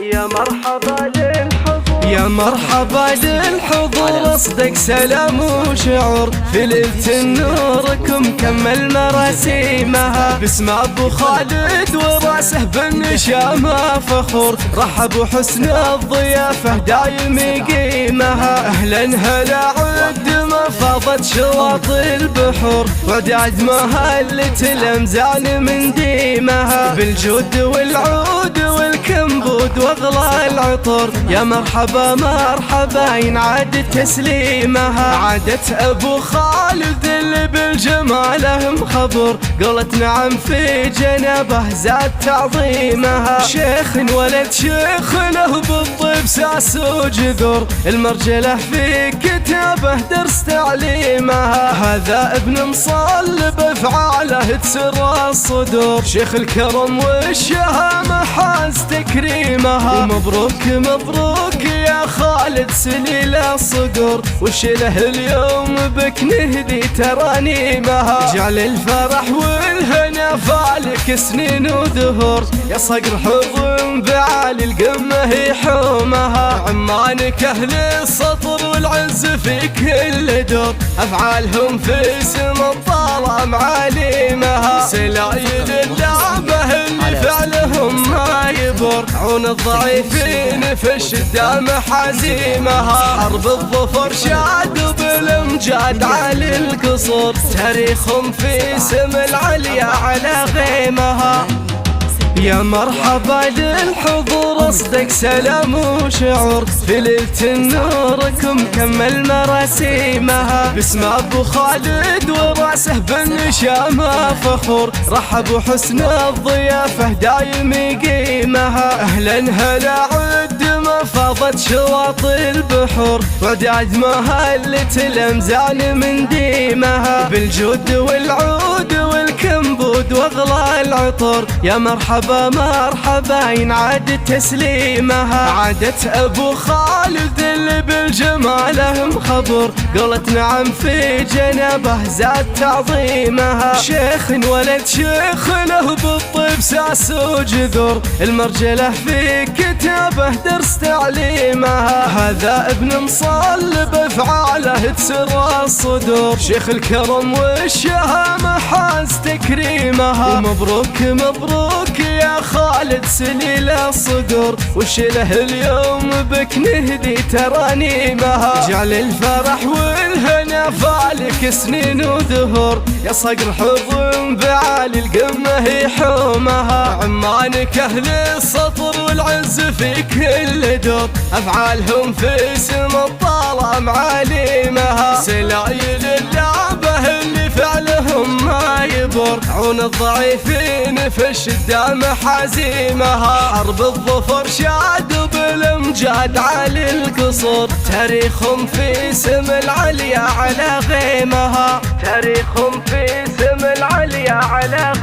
يا مرحبا للحضور، يا مرحبا للحضور، اصدق سلام وشعور في ليلة النوركم كمل مراسيمها باسم ابو خالد وراسه بالنشامة فخور. رحبوا حسن الضيافة دايم يقيمها، اهلا هلا عد ما فاضت شواطئ البحور، وعداد مهلة الامزان من ديمها بالجود والعود والكمبود واغلى العطر. يا مرحبا مرحبا ينعاد تسليمها، عادت ابو خالد اللي بالجمالهم خبر، قالت نعم في جنابه زاد تعظيمها. شيخ ولد شيخ له بالطيب ساس وجذور، المرجله في كتابه درس تعليمها، هذا ابن مصلب افعاله تسر الصدور. شيخ الكرم والشهامه حاز تكريمها، ومبروك مبروك يا خالد سليل الصقور، وش له اليوم بك نهدي ترانيمها. جعل الفرح والهنا فالك سنين ودهور، يا صقر حضن بعالي القمه يحومها. عمانك اهل السطر والعز في كل دور، افعالهم في اسم الطالع معاليمها. سلايل اللعبه اللي فعلهم ما يبور، عون الضعيفين في الشدة محازيمها. حرب الظفر شاد بالامجاد على القصور، تاريخهم في اسم العليا على غيمها. يا مرحبا للحضور، اصدق سلام وشعور في ليلة النوركم كمل مراسيمها باسم ابو خالد وراسه بالنشامة فخور. رحبوا حسن الضيافة دايم يقيمها، اهلا هلا عد ما فاضت شواطئ البحور، وعداد مهلة الامزان من ديمها بالجود والعود والكمبود واغلى العطر. يا مرحبا مرحبا ينعاد تسليمها، عادت ابو خالد اللي بالجمالهم خبر، قالت نعم في جنابه زاد تعظيمها. شيخ ولد شيخ له بالطيب ساس وجذور، المرجله في كتابه درس تعليمها، هذا ابن مصلب افعاله تسر الصدور. شيخ الكرم والشهامه حاز تكريمها، ومبروك مبروك يا خالد سليل الصقور، وش له اليوم بك نهدي ترانيمها. جعل الفرح والهنا فالك سنين ودهور، يا صقر حضن بعالي القمه يحومها. عمانك اهل السطر والعز في كل دور، افعالهم في اسم الطالع معاليمها. سلايل اللعبه اللي فعلهم ما يبور، عون الضعيفين في الشدة محازيمها. حرب الظفر شاد بالامجاد على القصور، تاريخهم في اسم العليا على غيمها. تاريخهم في اسم العليا على غيمها.